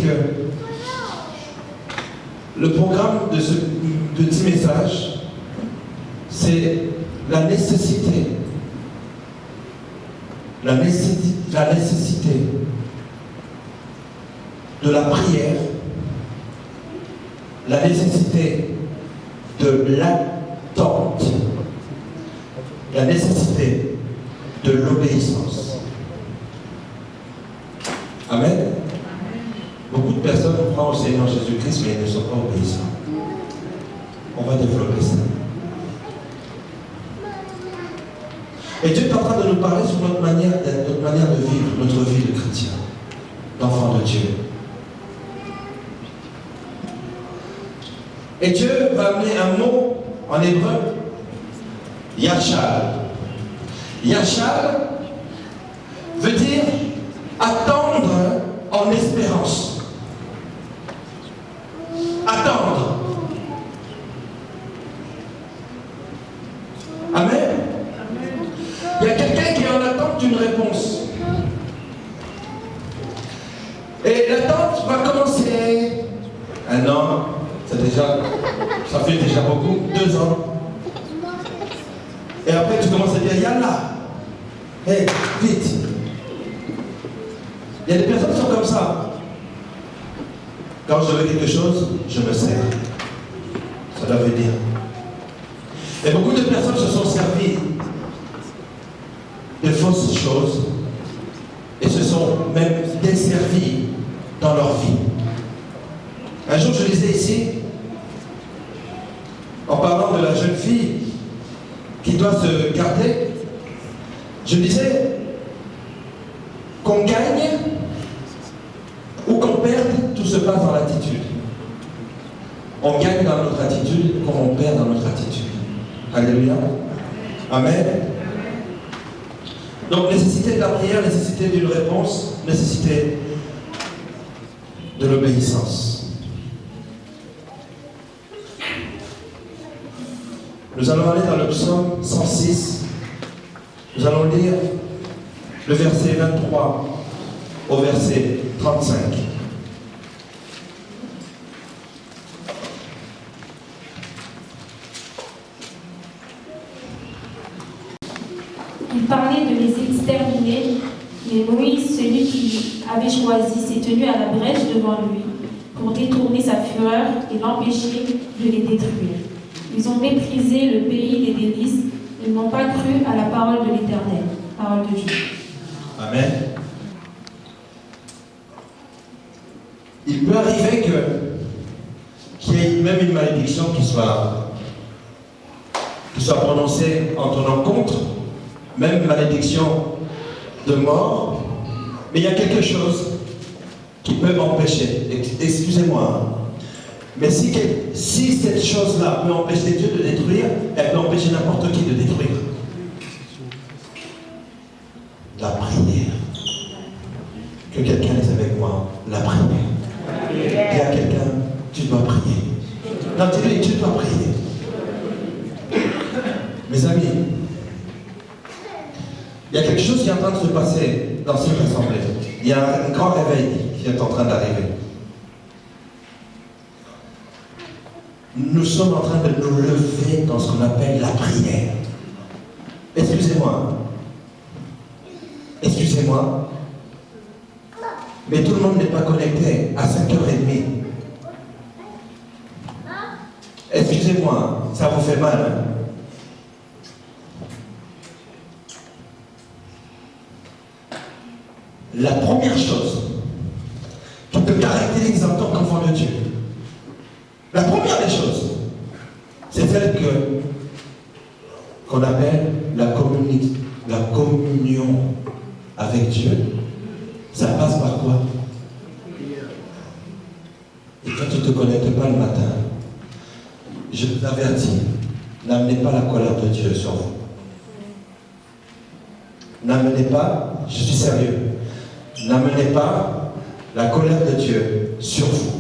que le programme de ce petit message, c'est la nécessité de la prière, la nécessité de l'attente, la nécessité de l'obéissance. Amen. Beaucoup de personnes croient au Seigneur Jésus-Christ, mais ils ne sont pas obéissants. On va développer ça. Et Dieu est en train de nous parler sur notre manière de vivre notre vie de chrétien, d'enfant de Dieu. Et Dieu va amener un mot en hébreu, Yachal. Yachal veut dire attendre en espérance. Attendre. Amen. Il y a quelqu'un qui est en attente d'une réponse. Et l'attente va commencer 1 an, ça fait déjà beaucoup, 2 ans. Et après tu commences à dire Yallah, hey, vite. Il y a des personnes qui sont comme ça. Quand je veux quelque chose, je me sers. Ça doit venir. Et beaucoup de personnes se sont servies de fausses choses et se sont même desservies dans leur vie. Un jour, je lisais ici, en parlant de la jeune fille qui doit se garder, je disais qu'on gagne ou qu'on perde, tout se passe dans l'attitude. On gagne dans notre attitude comme on perd dans notre attitude. Alléluia. Amen. Donc, nécessité de la prière, nécessité d'une réponse, nécessité de l'obéissance. Nous allons aller dans le psaume 106. Nous allons lire le verset 23 au verset 35. Il parlait de les exterminer, mais Moïse, celui qui avait choisi, s'est tenu à la brèche devant lui pour détourner sa fureur et l'empêcher de les détruire. Ils ont méprisé le pays des délices, ils n'ont pas cru à la parole de l'Éternel, parole de Dieu. Amen. Il peut arriver qu'il y ait même une malédiction qui soit prononcée en ton encontre, même malédiction de mort, mais il y a quelque chose qui peut m'empêcher. Excusez-moi, mais si cette chose-là peut empêcher Dieu de détruire, elle peut empêcher n'importe qui de détruire. La prière. Que quelqu'un est avec moi. La prière. Dis à quelqu'un, tu dois prier. Non, dis-lui, tu dois prier. Mes amis, il y a quelque chose qui est en train de se passer dans cette assemblée. Il y a un grand réveil qui est en train d'arriver. Nous sommes en train de nous lever dans ce qu'on appelle la prière. Excusez-moi. Excusez-moi. Mais tout le monde n'est pas connecté à 5h30. Excusez-moi, ça vous fait mal, hein? La première chose qui te caractérise en tant qu'enfant de Dieu, la première des choses, c'est celle qu'on appelle la communion avec Dieu. Ça passe par quoi? Et quand tu ne te connectes pas le matin, je vous avertis, n'amenez pas la colère de Dieu sur vous. N'amenez pas, je suis sérieux, n'amenez pas la colère de Dieu sur vous.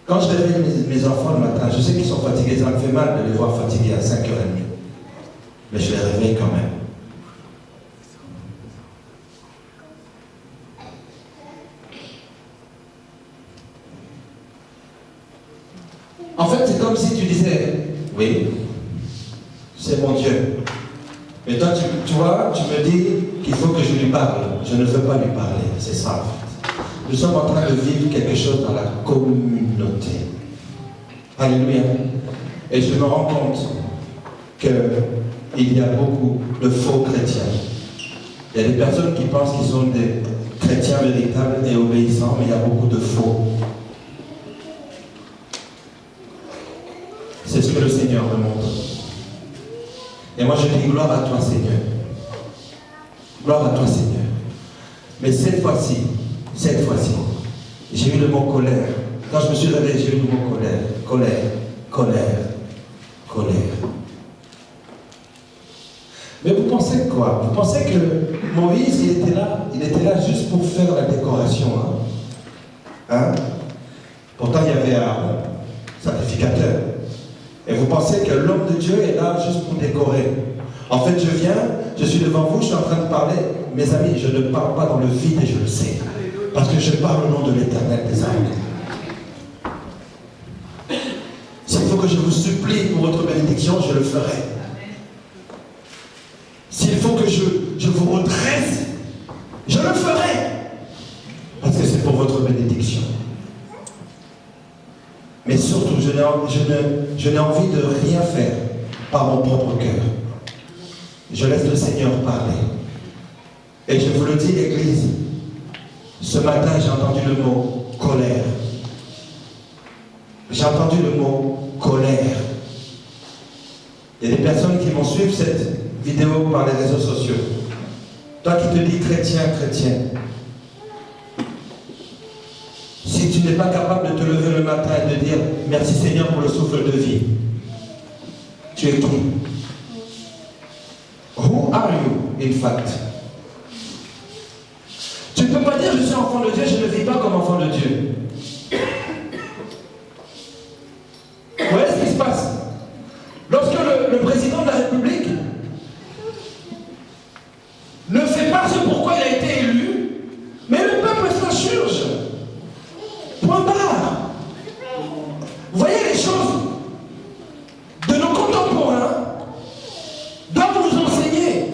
Quand je réveille mes enfants le matin, je sais qu'ils sont fatigués, ça me fait mal de les voir fatigués à 5h30. Mais je les réveille quand même. mon Dieu. Mais toi, tu vois, tu me dis qu'il faut que je lui parle. Je ne veux pas lui parler, c'est ça en fait. Nous sommes en train de vivre quelque chose dans la communauté. Alléluia. Et je me rends compte qu'il y a beaucoup de faux chrétiens. Il y a des personnes qui pensent qu'ils sont des chrétiens véritables et obéissants, mais il y a beaucoup de faux. C'est ce que le Seigneur me montre. Et moi je dis gloire à toi Seigneur. Gloire à toi Seigneur. Mais cette fois-ci, j'ai eu le mot colère. Quand je me suis réveillé, j'ai eu le mot colère. Colère. Mais vous pensez quoi? Vous pensez que Moïse, il était là juste pour faire la décoration. Hein? Pourtant, il y avait un sacrificateur. Et vous pensez que l'homme de Dieu est là juste pour décorer. En fait, je suis devant vous, je suis en train de parler. Mes amis, je ne parle pas dans le vide et je le sais. Parce que je parle au nom de l'Éternel des armées. S'il faut que je vous supplie pour votre bénédiction, je le ferai. S'il faut que je vous redresse, je le ferai. Parce que c'est pour votre bénédiction. Mais surtout, je n'ai envie de rien faire par mon propre cœur. Je laisse le Seigneur parler. Et je vous le dis, Église, ce matin, j'ai entendu le mot colère. J'ai entendu le mot colère. Il y a des personnes qui vont suivre cette vidéo par les réseaux sociaux. Toi qui te dis chrétien, si tu n'es pas capable de te lever le matin et de dire merci Seigneur pour le souffle de vie, tu es qui? Who are you in fact? Tu ne peux pas dire je suis enfant de Dieu, je ne vis pas comme enfant de Dieu. Vous voyez ce qui se passe? Lorsque le président de la République ne fait pas ce pourquoi il a été élu, mais le peuple s'insurge. Point barre. Vous voyez les choses de nos contemporains doivent nous enseigner.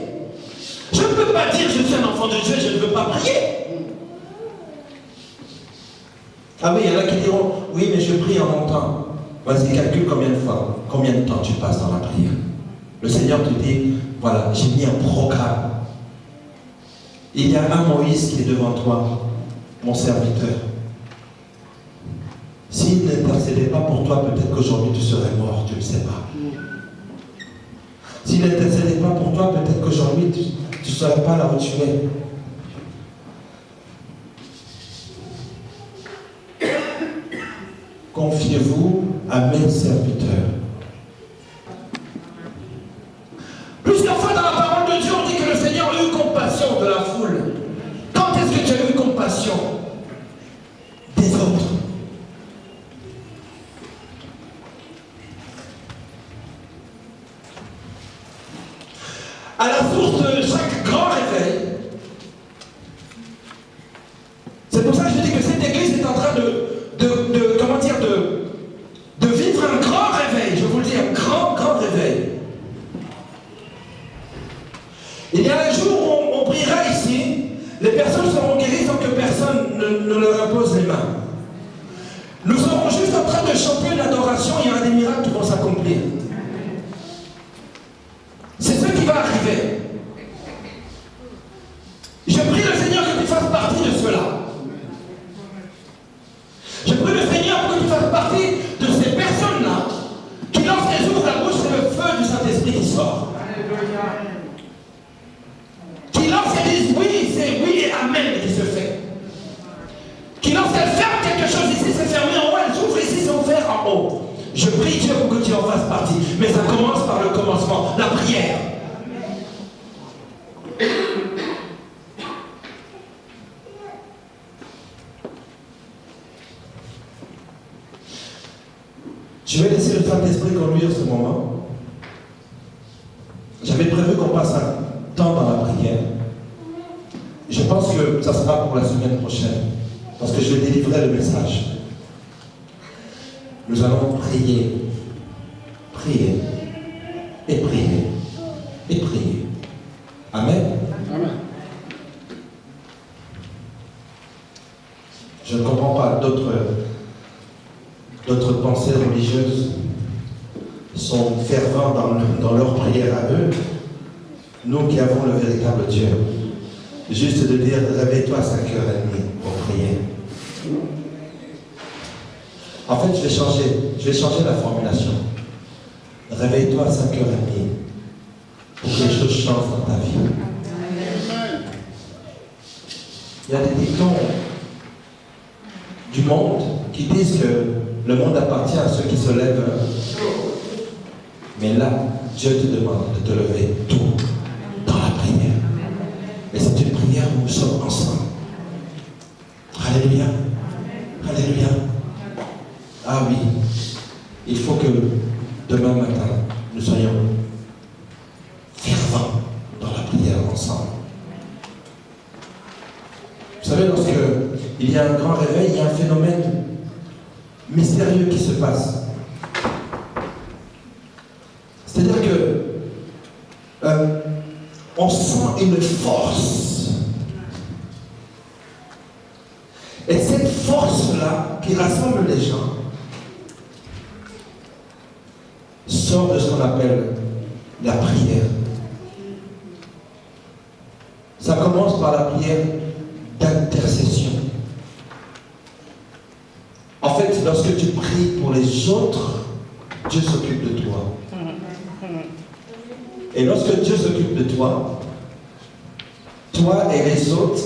Je ne peux pas dire je suis un enfant de Dieu, je ne veux pas prier. Ah oui, il y en a qui diront oui, mais je prie en mon temps. Vas-y, calcule combien de temps tu passes dans la prière. Le Seigneur te dit voilà, j'ai mis un programme. Il y a un Moïse qui est devant toi, mon serviteur. S'il n'intercédait pas pour toi, peut-être qu'aujourd'hui tu serais mort, tu ne sais pas. S'il n'intercédait pas pour toi, peut-être qu'aujourd'hui tu ne serais pas là où tu es. Confiez-vous à mes serviteurs. Plusieurs fois dans la parole de Dieu, on dit que le Seigneur a eu compassion de la foule. Quand est-ce que tu as eu compassion des autres? À la source de chaque grand réveil, c'est pour ça que je dis que cette église est en train de vivre un grand réveil. Je vous le dis, un grand réveil. Il y a un jour où on priera ici, les personnes seront guéries sans que personne ne leur impose les mains. Nous serons juste en train de chanter l'adoration, il y aura des miracles qui vont s'accomplir. C'est ce qui va arriver. Je prie le Seigneur que tu fasses partie de cela. Je prie le Seigneur pour que tu fasses partie de ces personnes-là qui, lorsqu'elles ouvrent la bouche, c'est le feu du Saint-Esprit qui sort. Qui, lorsqu'elles disent oui, c'est oui et amen qui se fait. Qui, lorsqu'elles ferment quelque chose ici, c'est fermé en haut, elles ouvrent ici, c'est ouvert en haut. Je prie Dieu pour que tu en fasses partie. Mais ça commence par le commencement, la prière. Je vais laisser le Saint-Esprit conduire ce moment. J'avais prévu qu'on passe un temps dans la prière. Je pense que ça sera pour la semaine prochaine, parce que je vais délivrer le message. Nous allons prier et prier. et prier. Amen. Amen. Je ne comprends pas d'autres pensées religieuses sont fervents dans leur prière à eux. Nous qui avons le véritable Dieu, juste de dire réveille-toi à 5h30 pour prier. En fait, je vais changer la formulation. Réveille-toi à 5h30 pour que les choses changent dans ta vie. Il y a des dictons du monde qui disent que le monde appartient à ceux qui se lèvent. Mais là, Dieu te demande de te lever tôt dans la prière. Et c'est une prière où nous sommes ensemble. Alléluia. Alléluia. Ah oui, il faut que demain matin, nous soyons fervents dans la prière ensemble. Vous savez, lorsque il y a un grand réveil, il y a un phénomène mystérieux qui se passe. C'est-à-dire que on sent une force. Et cette force-là, qui rassemble les gens, sort de ce qu'on appelle la prière. Ça commence par la prière d'intercession. En fait, lorsque tu pries pour les autres, Dieu s'occupe de toi. Et lorsque Dieu s'occupe de toi, toi et les autres,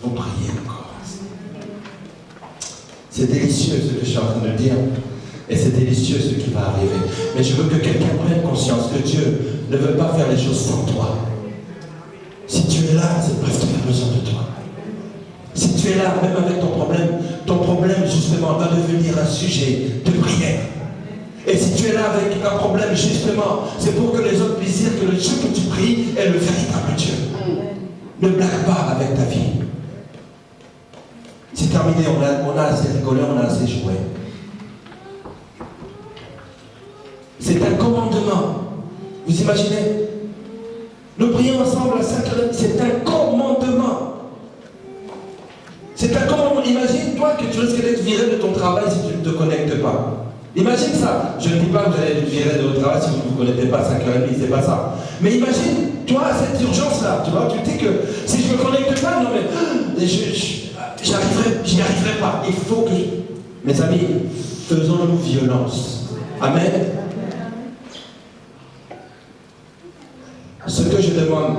vous priez encore. C'est délicieux ce que je suis en train de dire. Et c'est délicieux ce qui va arriver. Mais je veux que quelqu'un prenne conscience que Dieu ne veut pas faire les choses sans toi. Si tu es là, c'est parce qu'il a besoin de toi. Si tu es là, même avec ton problème justement va devenir un sujet de prière. Et si tu es là avec un problème justement, c'est pour que les autres puissent dire que le Dieu que tu pries est le véritable Dieu. Ne blague pas avec ta vie. C'est terminé, on a assez rigolé, on a assez joué. C'est un commandement. Vous imaginez? Nous prions ensemble à 5h30, c'est un commandement. C'est un commandement. Imagine, toi, que tu risques d'être viré de ton travail si tu ne te connectes pas. Imagine ça. Je ne dis pas que vous allez être viré de votre travail si vous ne vous connectez pas à 5h30, c'est pas ça. Mais imagine, toi, cette urgence-là, tu vois, tu te dis que si je ne me connecte pas, non mais j'y arriverai pas. Il faut que Mes amis, faisons-nous violence. Amen. Ce que je demande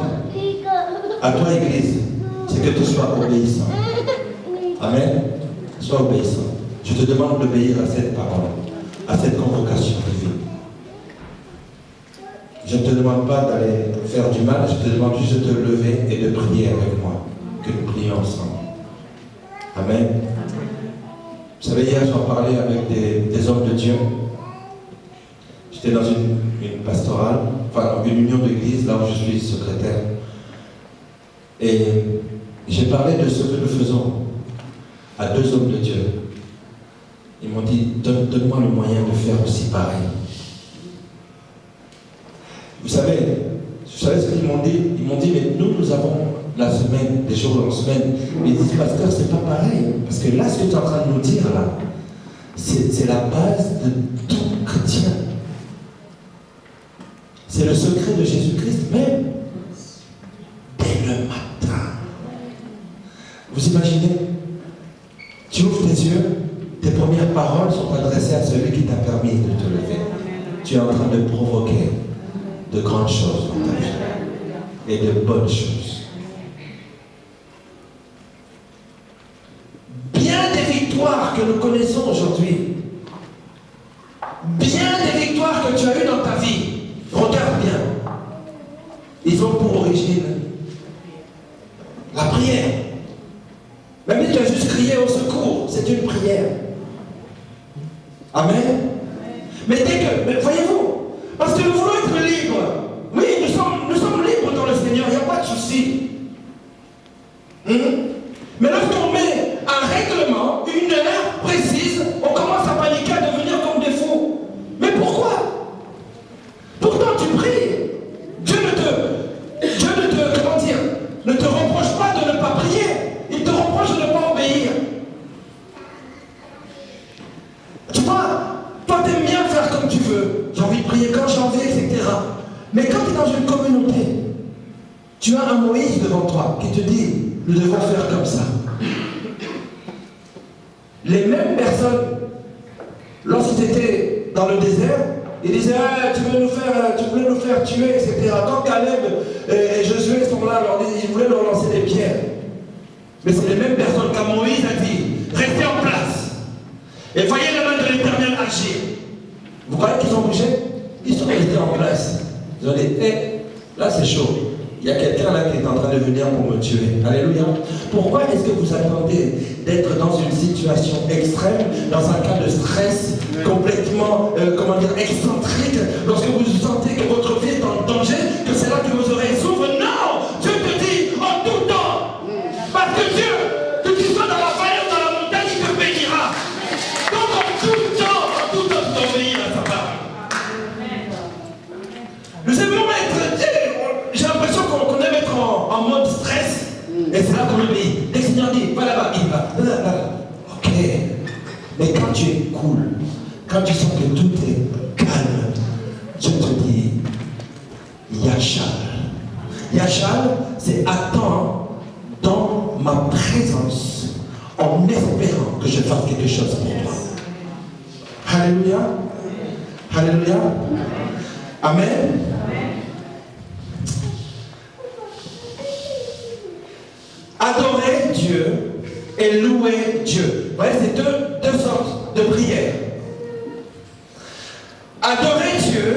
à toi, Église, c'est que tu sois obéissant. Amen. Sois obéissant. Je te demande d'obéir à cette parole, à cette convocation divine. Je ne te demande pas d'aller faire du mal, je te demande juste de te lever et de prier avec moi, que nous prions ensemble. Amen. Vous savez, hier, j'en parlais avec des hommes de Dieu. J'étais dans une pastorale, enfin une union d'église, là où je suis secrétaire. Et j'ai parlé de ce que nous faisons à deux hommes de Dieu. Ils m'ont dit, donne-moi le moyen de faire aussi pareil. Vous savez ce qu'ils m'ont dit? Ils m'ont dit, mais nous avons la semaine, des jours en semaine. Mais ils disent, pasteur, c'est pas pareil. Parce que là, ce que tu es en train de nous dire, là, c'est la base de tout chrétien. C'est le secret de Jésus-Christ même. Dès le matin. Vous imaginez? Tu ouvres tes yeux, tes premières paroles sont adressées à celui qui t'a permis de te lever. Tu es en train de provoquer de grandes choses dans ta vie. Et de bonnes choses. Bien des victoires que nous connaissons aujourd'hui, bien des victoires que tu as eues dans ta vie, regarde bien, ils ont pour origine la prière. Même si tu as juste crié au secours, c'est une prière. Amen. Mais voyez-vous, parce que nous voulons être libres. Oui, nous sommes libres dans le Seigneur, il n'y a pas de souci. Mais lorsqu'on met un règlement, une heure précise, on commence à paniquer, à devenir comme des fous. Mais pourquoi? Pourtant tu pries. Mais quand tu es dans une communauté, tu as un Moïse devant toi qui te dit, nous devons faire comme ça. Les mêmes personnes, lorsqu'ils étaient dans le désert, ils disaient, ah, tu voulais nous faire tuer, etc. Quand Caleb et Josué sont là, ils voulaient leur lancer des pierres. Mais c'est les mêmes personnes quand Moïse a dit, restez en place. Et voyez la main de l'Éternel agir. Vous croyez qu'ils ont bougé? Ils sont restés en place. Ils ont dit, là c'est chaud. Il y a quelqu'un là qui est en train de venir pour me tuer. Alléluia. Pourquoi est-ce que vous attendez d'être dans une situation extrême, dans un cas de stress, complètement, excentrique, lorsque vous sentez que votre vie est en danger, que c'est là que vos oreilles s'ouvrent? Non! Dieu te dit en tout temps. Parce que Dieu, que tu sois dans la vallée ou dans la montagne, il te bénira. Donc en tout temps, tu dois obéir à sa parole. Nous aimons être, j'ai l'impression qu'on aime être en mode stress, et c'est là qu'on obéit. Le Seigneur dit, va là-bas, il va. Ok. Mais quand tu es cool, quand tu sens que tout est calme, Dieu te dit, Yachal. Yachal, c'est attends dans ma présence, en espérant que je fasse quelque chose pour toi. Alléluia. Alléluia. Amen. Adorer Dieu et louer Dieu. Vous voyez, c'est deux sortes de prières. Adorer Dieu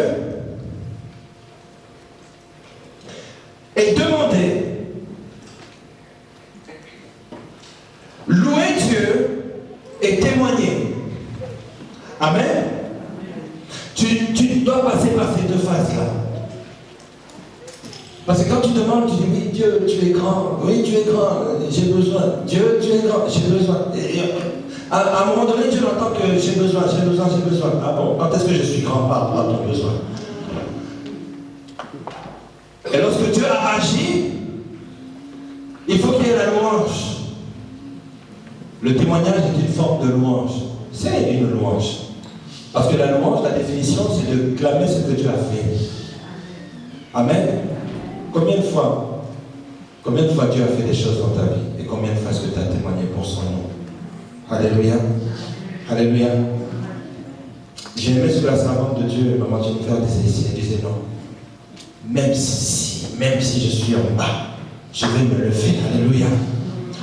et demander. Louer Dieu et témoigner. Amen. Tu dois passer par ces deux phases-là. Parce que quand tu demandes, tu dis, oui, Dieu, tu es grand. Oui, tu es grand, j'ai besoin. Dieu, tu es grand, j'ai besoin. À un moment donné, Dieu entend que j'ai besoin. Ah bon, quand est-ce que je suis grand? Parle ton besoin. Et lorsque Dieu a agi, il faut qu'il y ait la louange. Le témoignage est une forme de louange. C'est une louange. Parce que la louange, la définition, c'est de clamer ce que Dieu a fait. Amen. Combien de fois Dieu a fait des choses dans ta vie? Et combien de fois est-ce que tu as témoigné pour son nom? Alléluia. Alléluia. J'ai aimé ce que la servante de Dieu, maman Jennifer, disait non. Même si je suis en bas, je vais me lever. Alléluia.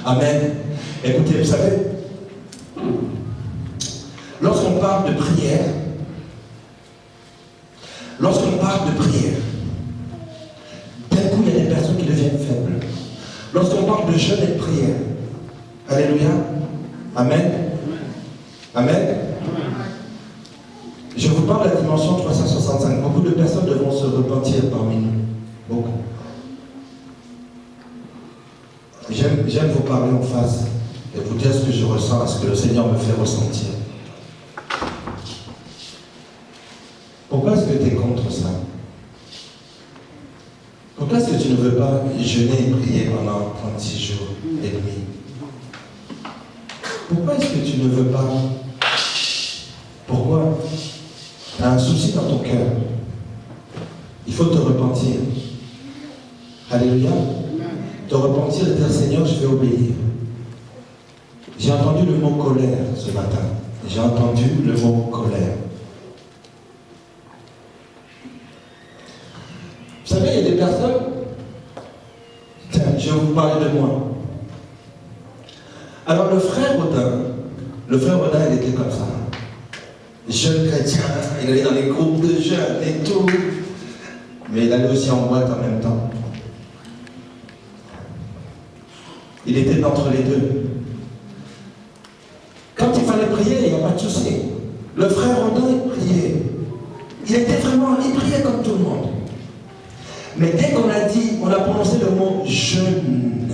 Amen. Écoutez, vous savez, lorsqu'on parle de prière, d'un coup, il y a des personnes qui deviennent faibles. Lorsqu'on parle de jeûne et de prière, alléluia, amen, amen. Je vous parle de la dimension 365. Beaucoup de personnes devront se repentir parmi nous. Beaucoup. J'aime vous parler en face et vous dire ce que je ressens, ce que le Seigneur me fait ressentir. Pourquoi est-ce que tu es contre ça? Pourquoi est-ce que tu ne veux pas jeûner et prier pendant 36 jours et demi? Pourquoi est-ce que tu ne veux pas? Pourquoi? Tu as un souci dans ton cœur. Il faut te repentir. Alléluia. Te repentir et dire, Seigneur, je vais obéir. J'ai entendu le mot colère ce matin. J'ai entendu le mot colère. Vous savez, il y a des personnes, tiens, je vais vous parler de moi. Alors le frère Rodin, il était comme ça. Jeune chrétien, il allait dans les groupes de jeunes et tout. Mais il allait aussi en boîte en même temps. Il était entre les deux. Quand il fallait prier, il n'y a pas de souci. Le frère Rodin, il priait. Il priait comme tout le monde. Mais dès qu'on a prononcé le mot jeûne,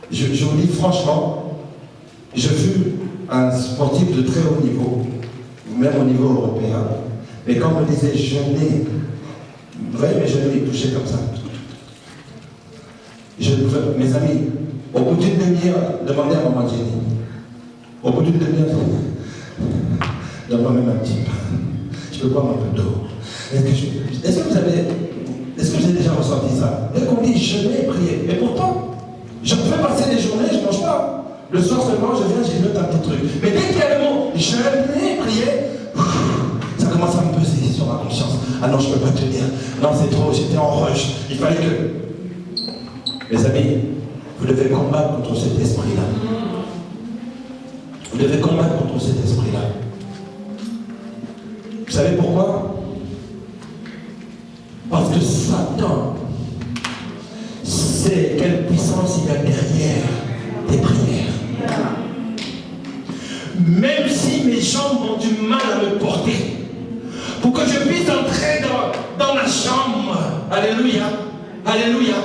je vous dis franchement, je fus un sportif de très haut niveau, même au niveau européen. Mais quand on me disait jeûner, vous voyez mes genoux, ils touchaient comme ça. Mes amis, au bout d'une demi-heure, demandez à maman Jenny. Au bout d'une demi-heure, donne-moi même un petit pain. Je peux boire un peu d'eau. Est-ce que vous avez déjà ressenti ça? Dès qu'on dit jeûner et prier, et pourtant, je peux passer des journées, je ne mange pas. Le soir seulement, je viens, j'ai note un petit truc. Mais dès qu'il y a le mot jeûner et prier, ça commence à me peser sur ma conscience. Ah non, je ne peux pas tenir. Non, c'est trop, j'étais en rush. Il fallait que... Mes amis, vous devez combattre contre cet esprit-là. Vous devez combattre contre cet esprit-là. Vous savez pourquoi? Parce que Satan sait quelle puissance il y a derrière tes prières. Même si mes jambes ont du mal à me porter, pour que je puisse entrer dans ma chambre, alléluia, alléluia,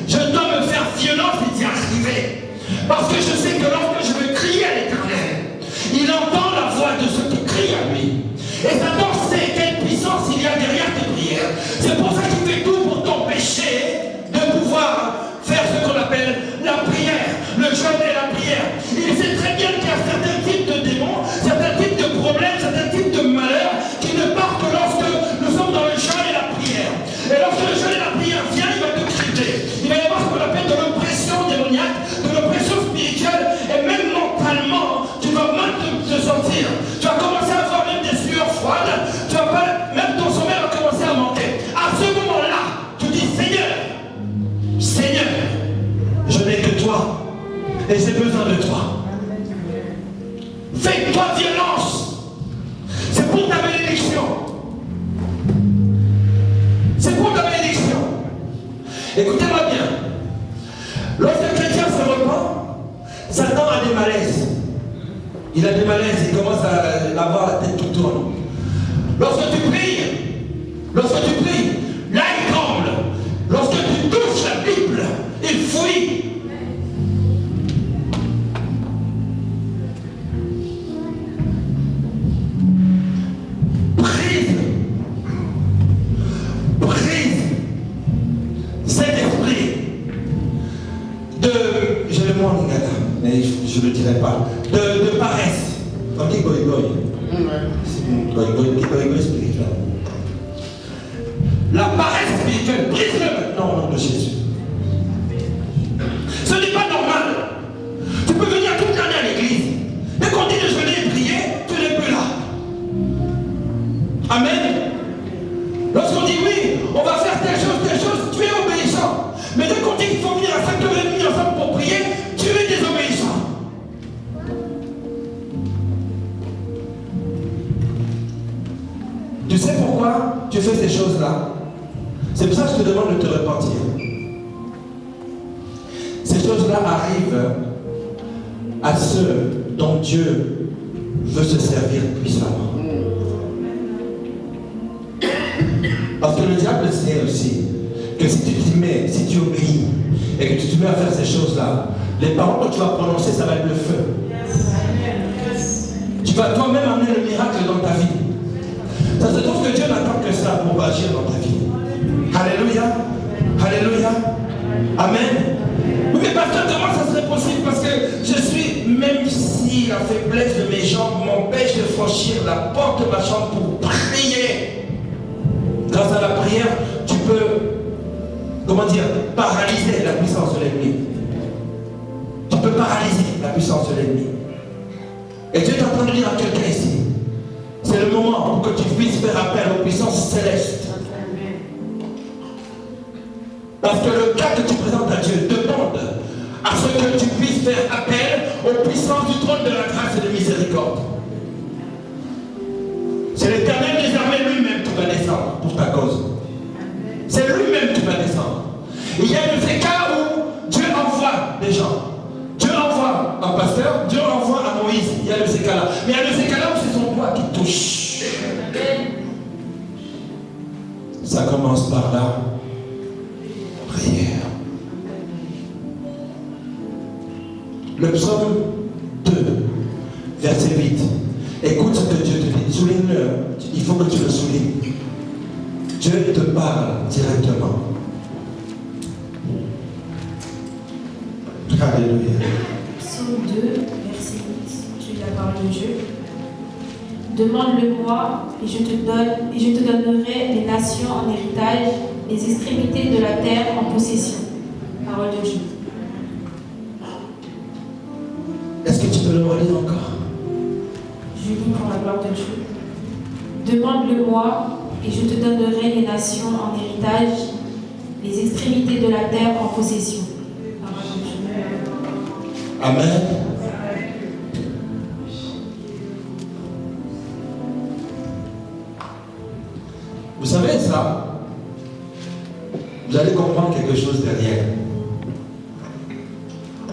je dois me faire violence et d'y arriver. Parce que je sais que lorsque je veux crier à l'Éternel, il entend la voix de ceux qui crient à lui. Et Satan sait quelle puissance il y a derrière tes prières. C'est pour ça qu'il fait tout pour t'empêcher de pouvoir faire ce qu'on appelle la prière, le jeûne et la prière. Il sait très bien qu'il y a certains types de démons, certains types de problèmes, certains types de malheurs qui ne partent que lorsque nous sommes dans le jeûne et la prière. Et lorsque le jeûne et la prière vient, il va te cribler. Il va y avoir ce qu'on appelle de l'oppression démoniaque, de l'oppression spirituelle, et même mentalement, tu vas mal te sentir. Tu vas commencer à avoir même des sueurs froides, tu vas pas, même ton sommeil va commencer à manquer. À ce moment-là, tu dis Seigneur, Seigneur, je n'ai que toi et j'ai besoin de toi. Fais-toi violence. C'est pour ta bénédiction. C'est pour ta bénédiction. Écoutez-moi bien. Lorsqu'un chrétien se repent, Satan a des malaises. Il a des malaises, il commence à avoir la tête qui tourne. Lorsque tu pries, là il tremble. Lorsque tu touches la Bible, il fuit. Brise cet esprit de, je le mot en lingala, mais je ne le dirai pas, de paresse. On dit goy-goy. Goy-goy spirituel. La paresse spirituelle, brise-le maintenant au nom de Jésus. Ce n'est pas normal. Tu peux venir toute l'année à l'église. Dès qu'on dit de jeûner et prier, tu n'es plus là. Amen. Lorsqu'on dit oui, on va faire telle chose, tu es obéissant. Mais dès qu'on dit qu'il faut venir à 5h30 ensemble pour prier, tu es désobéissant. Tu sais pourquoi tu fais ces choses-là? C'est pour ça que je te demande de te repentir. Ces choses-là arrivent à ceux dont Dieu veut se servir puissamment. Parce que le diable sait aussi que si tu t'y mets, si tu obéis et que tu te mets à faire ces choses-là, les paroles que tu vas prononcer, ça va être le feu. Tu vas toi-même amener le miracle dans ta vie. Ça se trouve que Dieu n'attend que ça pour agir dans ta vie. Alléluia. Alléluia. Amen. Oui, mais pasteur, comment ça serait possible? Parce que je suis, même si la faiblesse de mes jambes m'empêche de franchir la porte de ma chambre pour prier. Grâce à la prière, tu peux, comment dire, paralyser la puissance de l'ennemi. Tu peux paralyser la puissance de l'ennemi. Et Dieu est en train de dire à quelqu'un ici, c'est le moment pour que tu puisses faire appel aux puissances célestes. Parce que le cas que tu présentes à Dieu demande à ce que tu puisses faire appel aux puissances du trône de la grâce et de miséricorde. C'est l'Éternel des armées lui-même qui va descendre pour ta cause. C'est lui-même qui va descendre. Il y a de ces cas où Dieu envoie des gens. Dieu envoie un pasteur, Dieu envoie à Moïse. Il y a de ces cas-là. Mais il y a de ces cas-là où c'est son doigt qui touche. Ça commence par là. Prière. Le psaume 2, verset 8. Écoute ce que Dieu te dit. Souligne-le. Il faut que tu le soulignes. Dieu te parle directement. Alléluia. Psaume 2, verset 8. Tu lis la parole de Dieu. Demande-le-moi et je te donnerai les nations en héritage, les extrémités de la terre en possession. Parole de Dieu. Est-ce que tu peux le relire encore? Je lis pour la gloire de Dieu. Demande-le-moi et je te donnerai les nations en héritage, les extrémités de la terre en possession. Parole de Dieu. Amen. Vous savez ça? Vous allez comprendre quelque chose derrière.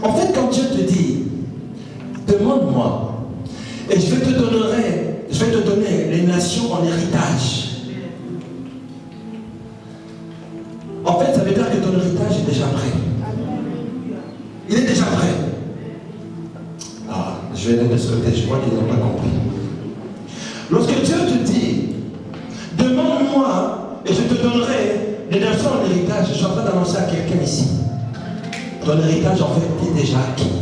En fait, quand Dieu te dit, demande-moi, et je vais te donner les nations en héritage. En fait, ça veut dire que ton héritage est déjà prêt. Il est déjà prêt. Ah, je vais aller de ce côté, je crois qu'ils n'ont pas compris. Lorsque Dieu te dit, demande-moi et je te donnerai les nations en héritage, je suis en train d'annoncer à quelqu'un ici. Ton héritage, en fait, est déjà acquis.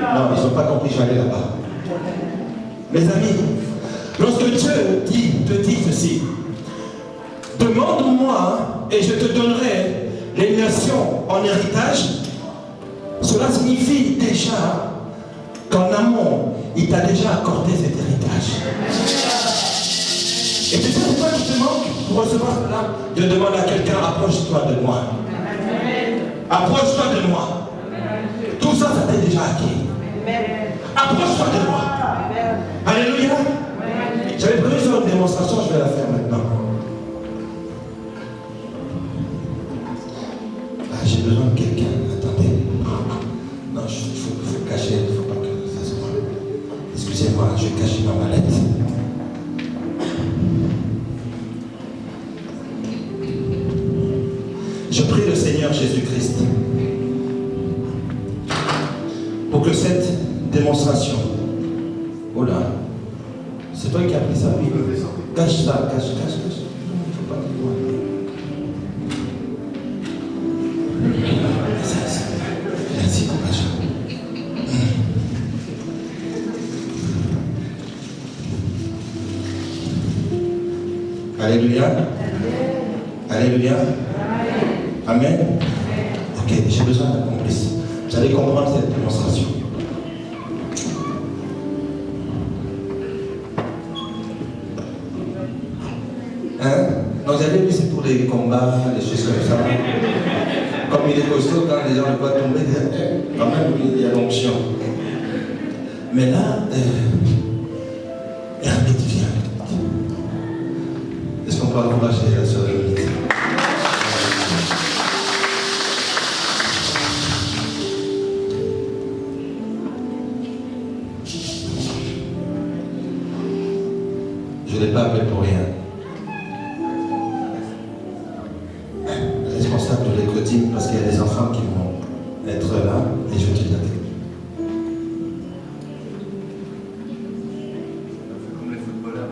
Non, ils n'ont pas compris, je vais aller là-bas. Mes amis, lorsque Dieu te dit ceci, demande-moi et je te donnerai les nations en héritage, cela signifie déjà qu'en amont, il t'a déjà accordé cet héritage. Et tu sais pourquoi tu te manques pour recevoir cela? Je demande à quelqu'un, approche-toi de moi. Approche-toi de moi. Tout ça, ça t'est déjà acquis. Approche-toi de moi. Alléluia. J'avais prévu faire une démonstration, je vais la faire maintenant. Ah, j'ai besoin de quelqu'un. Attendez. Non, il faut cacher, il ne faut pas que ça se voit. Excusez-moi, je vais cacher ma mallette. Je prie le Seigneur Jésus-Christ pour que cette démonstration, oh là, c'est toi qui as pris ça, oui, cache ça, cache. Il ne faut pas que moi. Merci, compassion. Alléluia. Alléluia. Amen. Ok, j'ai besoin d'un complice. Vous allez comprendre cette démonstration. Hein? Donc vous avez vu, c'est pour les combats, les choses comme ça. Comme il est costaud, quand les gens le voient tomber, quand même, il y a l'onction. Mais là, Hermite vient. Est-ce qu'on peut encourager la sœur Hermite? Je ne l'ai pas appelé pour rien. Responsable de l'écotime, parce qu'il y a des enfants qui vont être là, et je vais te dire quelque chose. Comme les footballeurs.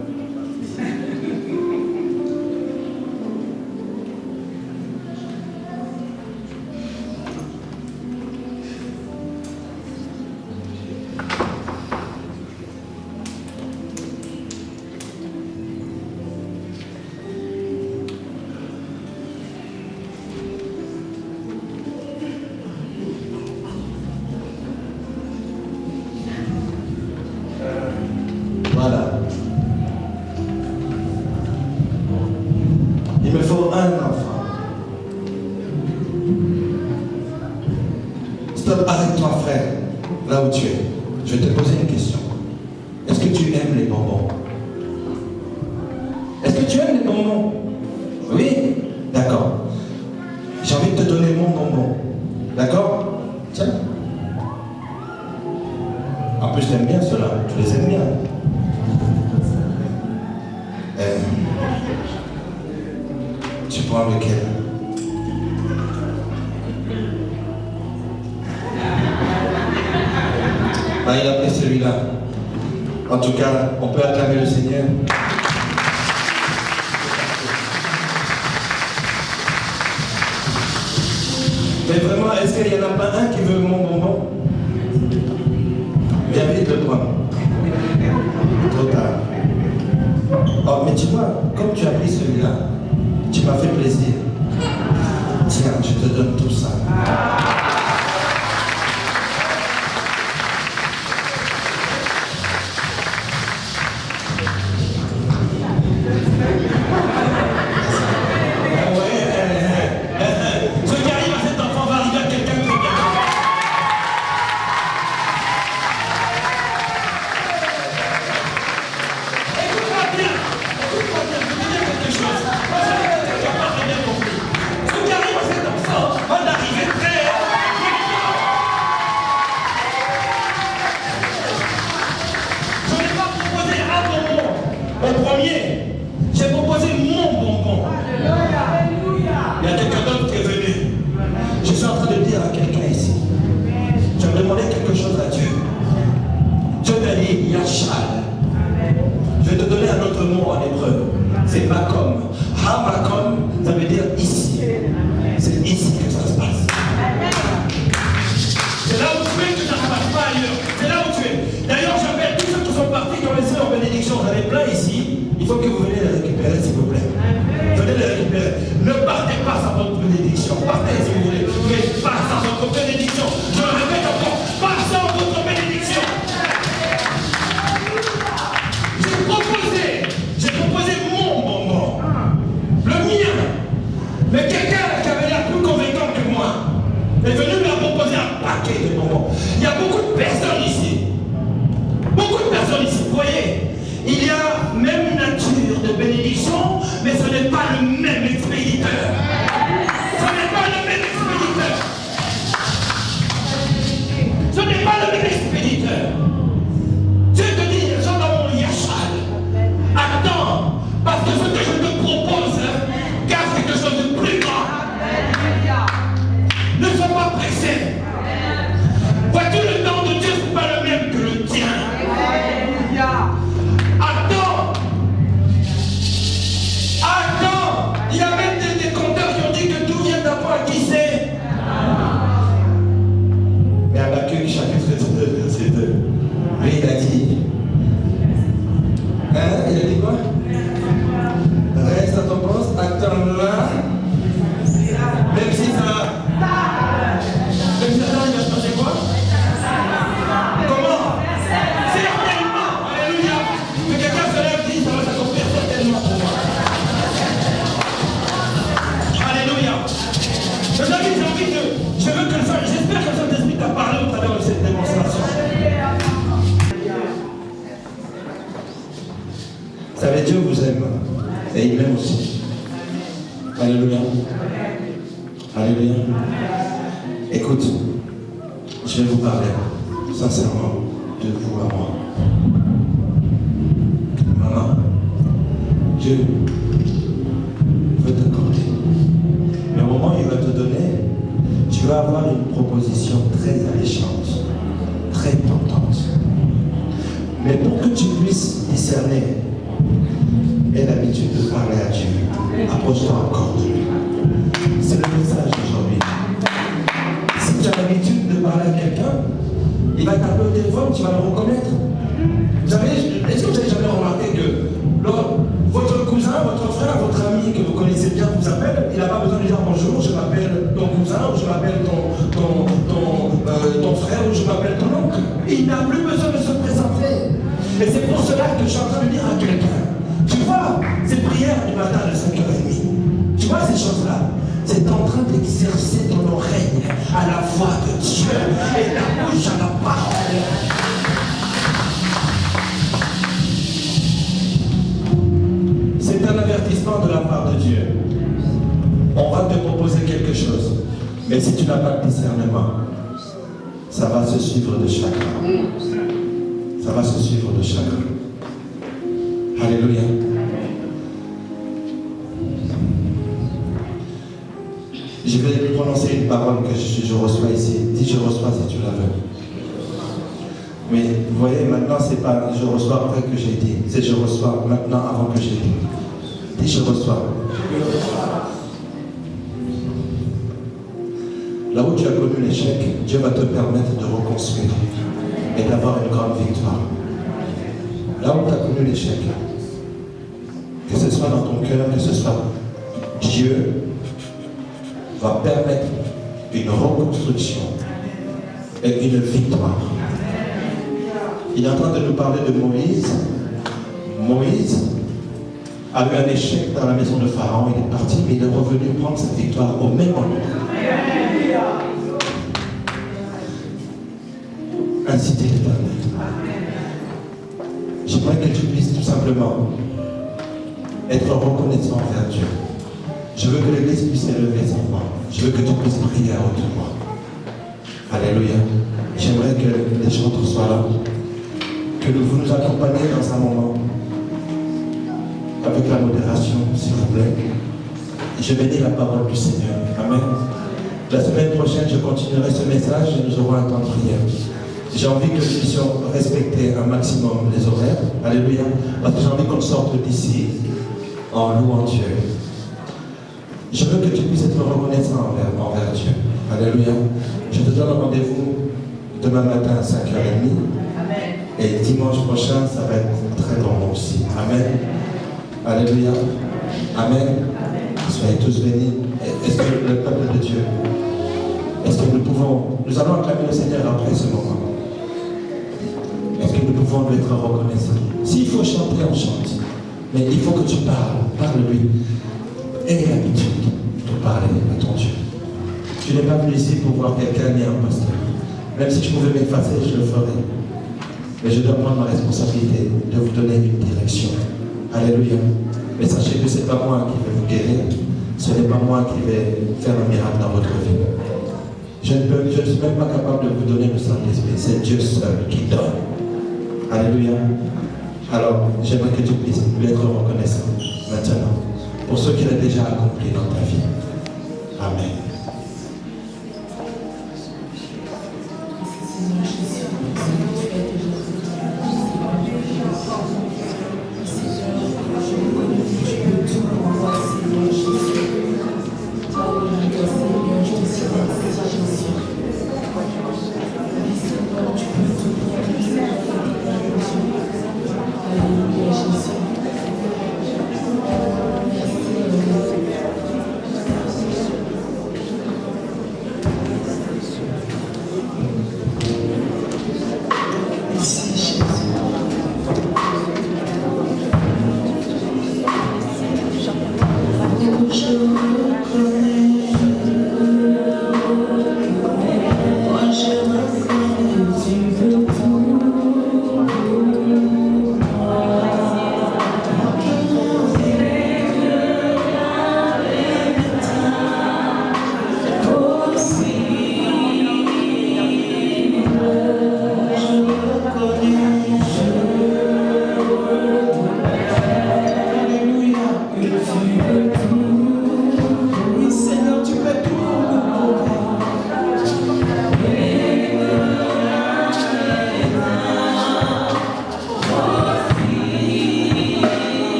Voilà. Il me faut un enfant. Stop, arrête-toi, frère, là où tu es. Je vais te poser une question. Est-ce que tu aimes les bonbons? Est-ce que tu aimes les bonbons? Oui? D'accord. J'ai envie de te donner mon bonbon. D'accord? Tiens. En plus, tu aimes bien ceux-là. Tu les aimes bien. Tu prends lequel? Ah, il a pris celui-là. En tout cas, on peut acclamer le Seigneur. Mais vraiment, est-ce qu'il n'y en a pas un qui veut mon bonbon? Viens vite le prendre. Trop tard. Oh, mais tu vois, comme tu as pris celui-là, tu m'as fait plaisir. Tiens, je te donne tout ça. J'ai proposé mon bonbon. Il y a quelqu'un d'autre qui est venu. Je suis en train de dire à quelqu'un ici. Je vais demander quelque chose à Dieu. Dieu t'a dit Yachal. Je vais te donner un autre mot en hébreu. C'est Makom. Ha-Makom, ça veut dire ici. C'est ici que ça se passe. C'est là où tu es que ça ne se passe pas ailleurs. C'est là où tu es. D'ailleurs, j'appelle tous ceux qui sont partis, qui ont laissé leur bénédiction. J'en ai plein ici. Il faut que vous veniez les récupérer, s'il vous plaît. Venez les récupérer. Ne partez pas sans votre bénédiction. Partez si vous voulez. Mais pas sans votre bénédiction. Je le répète encore. Pas sans votre bénédiction. J'ai proposé mon bonbon. Le mien. Mais quelqu'un qui avait l'air plus convaincant que moi est venu me proposer un paquet de bonbons. Il y a beaucoup de personnes ici. Beaucoup de personnes ici. Vous voyez, il y a même nature de bénédiction, mais ce n'est pas le même expéditeur. Ce n'est pas le même expéditeur. Ce n'est pas le même expéditeur. Dieu te dit, j'en dans mon yachal. Attends, parce que ce que je te propose cache quelque chose de plus grand. Ne sois pas pressé. Vois-tu, le temps de Dieu, ce n'est pas le même que le tien. Attends. Attends. Il y a même des compteurs qui ont dit que tout vient d'abord qui sait. Mais à la queue, chapitre 2, verset 2. Lui, il a dit. Hein? Il a dit quoi? Reste à ton poste, attends là. Même si ça. Même si ça, il va se passer quoi? Comment? Certainement. Alléluia. Que quelqu'un se lève et dit, ça va s'accomplir certainement pour moi. Alléluia. Mes amis, j'ai envie de. Je veux que ça. J'espère que le Saint-Esprit t'a parlé au travers de cette démonstration. Vous savez, Dieu vous aime. Et il m'aime aussi. Alléluia. Alléluia. Écoute, je vais vous parler sincèrement de vous à moi. Maman, Dieu veut t'accorder. Mais au moment où il va te donner, tu vas avoir une proposition très alléchante, très tentante. Mais pour que tu puisses discerner, aie l'habitude de parler à Dieu. Approche-toi encore de lui. C'est le message d'aujourd'hui. Si tu as l'habitude de parler à quelqu'un, il va t'appeler au téléphone, tu vas le reconnaître. Vous savez, est-ce que vous avez jamais remarqué que votre cousin, votre frère, votre ami que vous connaissez bien vous appelle, il n'a pas besoin de dire bonjour, je m'appelle ton cousin, ou je m'appelle ton frère, ou je m'appelle ton oncle. Il n'a plus besoin de se présenter. Et c'est pour cela que je suis en train de dire à quelqu'un, tu vois, ces prières du matin de 5h30, tu vois ces choses-là, c'est en train d'exercer ton oreille à la voix de Dieu et ta bouche à la parole. C'est un avertissement de la part de Dieu. On va te proposer quelque chose, mais si tu n'as pas de discernement, ça va se suivre de chacun. Ça va se suivre de chacun. Alléluia. Je vais prononcer une parole que je reçois ici. Dis je reçois si tu la veux. Mais vous voyez, maintenant, c'est pas je reçois après que j'ai dit. C'est je reçois maintenant avant que j'ai dit. Dis je reçois. Là où tu as connu l'échec, Dieu va te permettre de reconstruire et d'avoir une grande victoire. Là où tu as connu l'échec, soit dans ton cœur, que ce soit Dieu va permettre une reconstruction et une victoire. Il est en train de nous parler de Moïse. Moïse a eu un échec dans la maison de Pharaon, il est parti, mais il est revenu prendre sa victoire au même moment. Ainsi dit l'Éternel. J'aimerais que tu puisses tout simplement être reconnaissant envers Dieu. Je veux que l'Église puisse élever sa voix. Je veux que tu puisses prier à haute voix. Alléluia. J'aimerais que les chantres soient là. Que vous nous accompagniez dans un moment. Avec la modération, s'il vous plaît. Je bénis la parole du Seigneur. Amen. La semaine prochaine, je continuerai ce message et nous aurons un temps de prière. J'ai envie que nous puissions respecter un maximum les horaires. Alléluia. Parce que j'ai envie qu'on sorte d'ici en louant Dieu. Je veux que tu puisses être reconnaissant envers Dieu. Alléluia. Je te donne rendez-vous demain matin à 5h30. Amen. Et dimanche prochain, ça va être très bon aussi. Amen. Alléluia. Amen. Soyez tous bénis. Est-ce que le peuple de Dieu, est-ce que nous allons acclamer le Seigneur après ce moment. Est-ce que nous pouvons lui être reconnaissants? S'il faut chanter, on chante. Mais il faut que tu parles. Parle-lui. Aie l'habitude de parler à ton Dieu. Tu n'es pas venu ici pour voir quelqu'un ni un pasteur. Même si je pouvais m'effacer, je le ferais. Mais je dois prendre ma responsabilité de vous donner une direction. Alléluia. Mais sachez que ce n'est pas moi qui vais vous guérir. Ce n'est pas moi qui vais faire un miracle dans votre vie. Je ne suis même pas capable de vous donner le Saint-Esprit. C'est Dieu seul qui donne. Alléluia. Alors, j'aimerais que tu puisses lui être reconnaissant maintenant pour ce qu'il a déjà accompli dans ta vie. Amen.